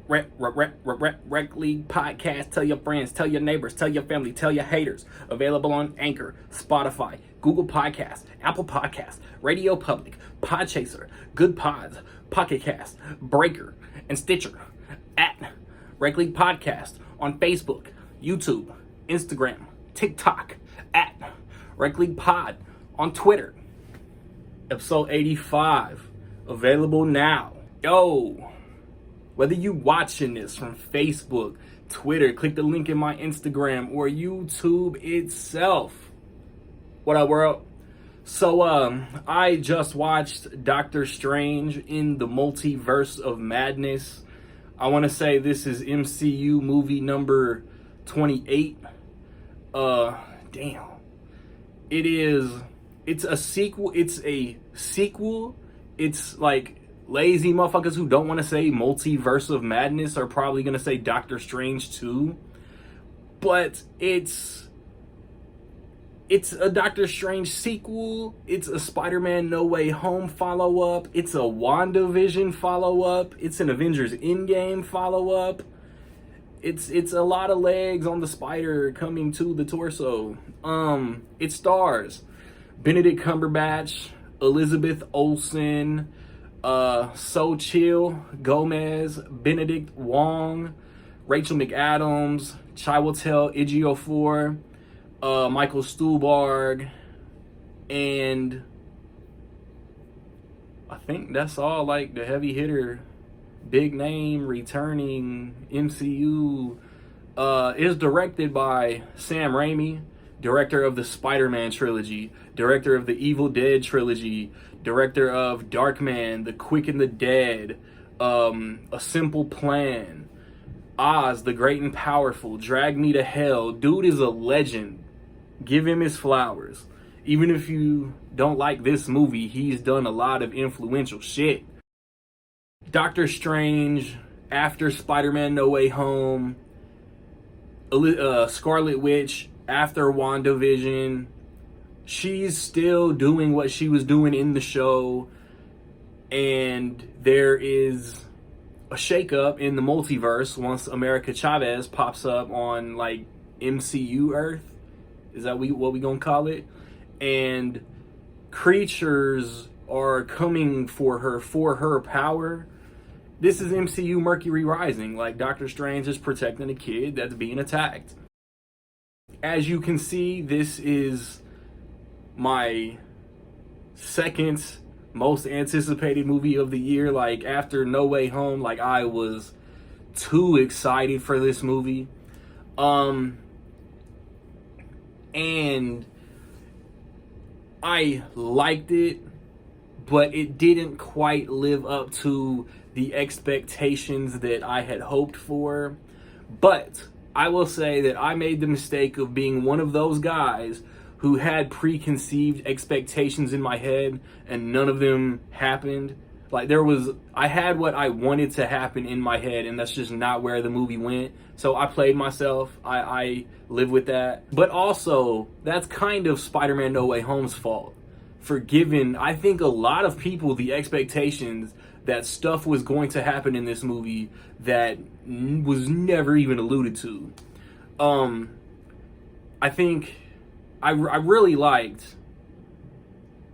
Rec League Podcast. Tell your friends, tell your neighbors, tell your family, tell your haters. Available on Anchor, Spotify, Google Podcasts, Apple Podcasts, Radio Public, Podchaser, Good Pods, Pocket Cast, Breaker, and Stitcher. At Rec League Podcast on Facebook, YouTube, Instagram, TikTok. At Rec League Pod on Twitter. Episode 85. Available now. Yo. Whether you watching this from Facebook, Twitter, click the link in my Instagram, or YouTube itself. What up, world? So, I just watched Doctor Strange in the Multiverse of Madness. I want to say this is MCU movie number 28. Damn. It's a sequel. It's like, lazy motherfuckers who don't want to say Multiverse of Madness are probably going to say Doctor Strange 2. But it's a Doctor Strange sequel. It's a Spider-Man No Way Home follow-up. It's a WandaVision follow-up. It's an Avengers Endgame follow-up. It's a lot of legs on the spider coming to the torso. It stars Benedict Cumberbatch, Elizabeth Olsen, Xochitl Gomez, Benedict Wong, Rachel McAdams, Chiwetel Ejiofor, Michael Stuhlbarg, and I think that's all, like, the heavy hitter, big name, returning MCU. Is directed by Sam Raimi, director of the Spider-Man trilogy, director of the Evil Dead trilogy, director of Darkman, The Quick and the Dead, A Simple Plan, Oz, The Great and Powerful, Drag Me to Hell. Dude is a legend. Give him his flowers. Even if you don't like this movie, he's done a lot of influential shit. Doctor Strange, after Spider-Man No Way Home, Scarlet Witch, after WandaVision. She's still doing what she was doing in the show, and there is a shakeup in the multiverse once America Chavez pops up on, like, MCU Earth. Is that what we gonna call it? And creatures are coming for her power. This is MCU Mercury Rising. Like, Doctor Strange is protecting a kid that's being attacked. As you can see, this is my second most anticipated movie of the year. Like, after No Way Home, like, I was too excited for this movie. And I liked it, but it didn't quite live up to the expectations that I had hoped for. But I will say that I made the mistake of being one of those guys who had preconceived expectations in my head and none of them happened. Like, I had what I wanted to happen in my head, and that's just not where the movie went. So I played myself. I live with that. But also, that's kind of Spider-Man No Way Home's fault for giving, I think, a lot of people the expectations that stuff was going to happen in this movie that was never even alluded to. I think I really liked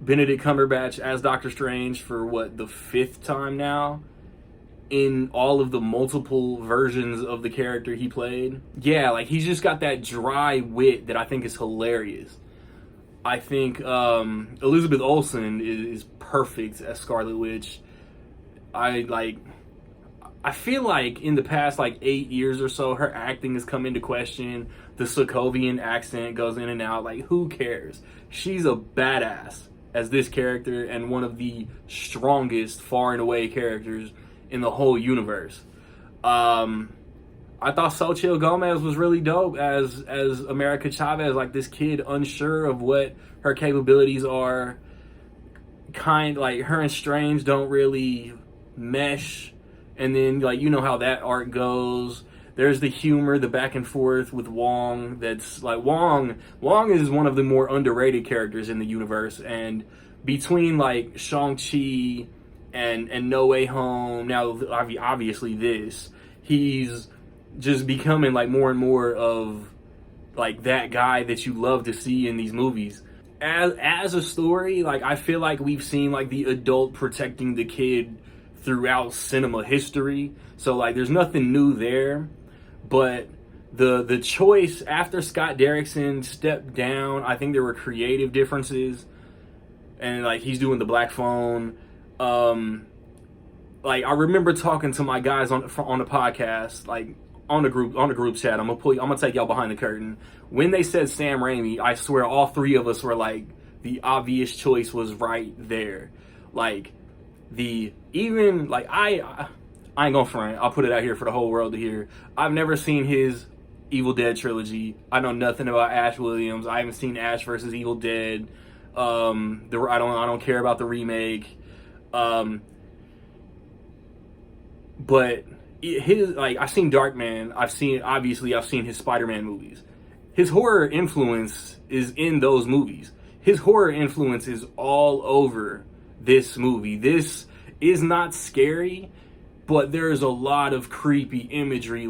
Benedict Cumberbatch as Doctor Strange for, the 5th time now in all of the multiple versions of the character he played. Yeah, like, he's just got that dry wit that I think is hilarious. I think Elizabeth Olsen is perfect as Scarlet Witch. I feel like in the past, 8 years or so, her acting has come into question. The Sokovian accent goes in and out. Like, who cares? She's a badass as this character and one of the strongest, far and away characters in the whole universe. I thought Xochitl Gomez was really dope as America Chavez, like this kid unsure of what her capabilities are. Her and Strange don't really mesh, and then, you know how that arc goes. There's the humor, the back and forth with Wong. That's like, Wong is one of the more underrated characters in the universe, and between Shang-Chi and No Way Home, now obviously this, he's just becoming like more and more of like that guy that you love to see in these movies. As a story, like I feel like we've seen like the adult protecting the kid throughout cinema history. So like there's nothing new there. But the choice after Scott Derrickson stepped down, I think there were creative differences. And like he's doing the Black Phone. Like I remember talking to my guys on the podcast, like on the group chat. I'm gonna take y'all behind the curtain. When they said Sam Raimi, I swear all three of us were like, the obvious choice was right there. Like I ain't gonna front. I'll put it out here for the whole world to hear. I've never seen his Evil Dead trilogy. I know nothing about Ash Williams. I haven't seen Ash versus Evil Dead. I don't care about the remake. But I've seen Darkman. I've seen his Spider-Man movies. His horror influence is in those movies. His horror influence is all over this movie. This is not scary, but there's a lot of creepy imagery.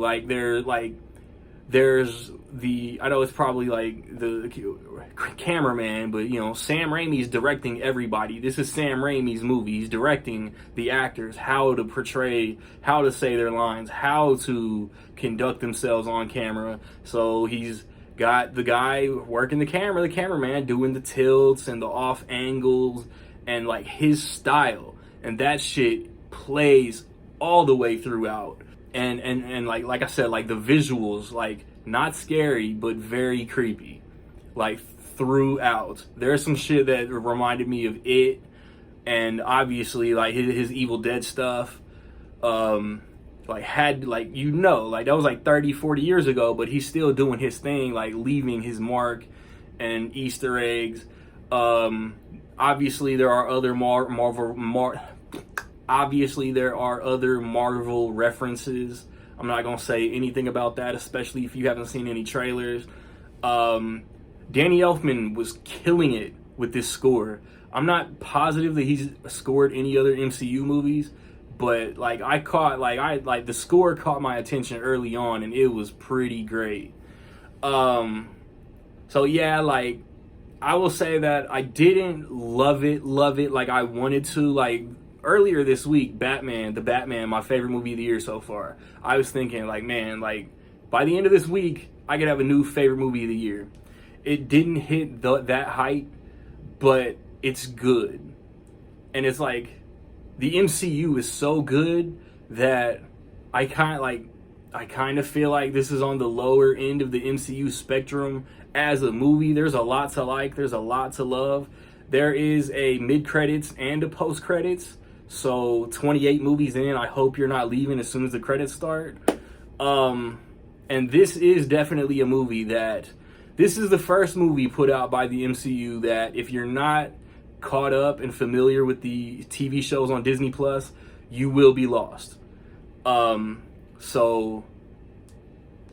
There's I know it's probably like the cameraman, but you know, Sam Raimi's directing everybody. This is Sam Raimi's movie. He's directing the actors, how to portray, how to say their lines, how to conduct themselves on camera. So he's got the guy working the cameraman doing the tilts and the off angles and like his style. And that shit plays all the way throughout. And like I said, like the visuals, like not scary, but very creepy. Like throughout. There's some shit that reminded me of It, and obviously like his Evil Dead stuff. That was like 30, 40 years ago, but he's still doing his thing, like leaving his mark and Easter eggs. Obviously there are other Marvel references. I'm not gonna say anything about that, especially if you haven't seen any trailers. Danny Elfman was killing it with this score. I'm not positive that he's scored any other MCU movies, but the score caught my attention early on, and it was pretty great. So yeah, like I will say that I didn't love it like I wanted to. Like earlier this week, The Batman, my favorite movie of the year so far. I was thinking like, man, like by the end of this week, I could have a new favorite movie of the year. It didn't hit that height, but it's good. And it's like, the MCU is so good that I kind of feel like this is on the lower end of the MCU spectrum as a movie. There's a lot to like. There's a lot to love. There is a mid-credits and a post-credits. So 28 movies in, I hope you're not leaving as soon as the credits start. And this is definitely a movie this is the first movie put out by the MCU that if you're not caught up and familiar with the TV shows on Disney Plus, you will be lost. So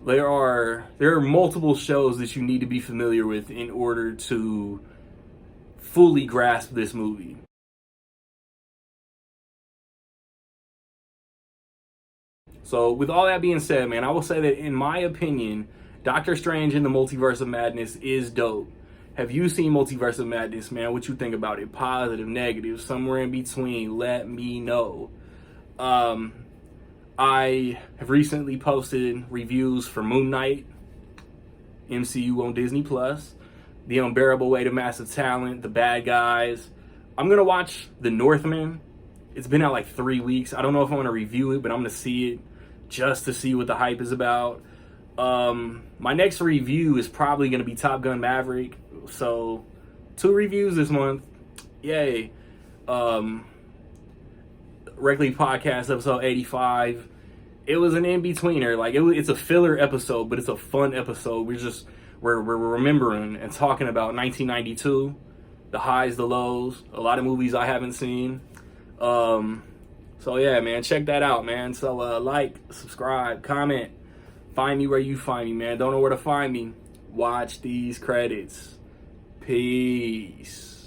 there are multiple shows that you need to be familiar with in order to fully grasp this movie. So with all that being said, man, I will say that in my opinion, Doctor Strange in the Multiverse of Madness is dope. Have you seen Multiverse of Madness, man? What you think about it? Positive, negative, somewhere in between? Let me know. I have recently posted reviews for Moon Knight, MCU on Disney Plus, The Unbearable Weight of Massive Talent, The Bad Guys. I'm gonna watch The Northman. It's been out like 3 weeks. I don't know if I'm gonna review it, but I'm gonna see it just to see what the hype is about. My next review is probably going to be Top Gun Maverick. So 2 reviews this month. Yay. Regularly Podcast episode 85. It was an in-betweener. Like it's a filler episode, but it's a fun episode. We're remembering and talking about 1992, the highs, the lows, a lot of movies I haven't seen. So yeah, man, check that out, man. So like, subscribe, comment. Find me where you find me, man. Don't know where to find me. Watch these credits. Peace.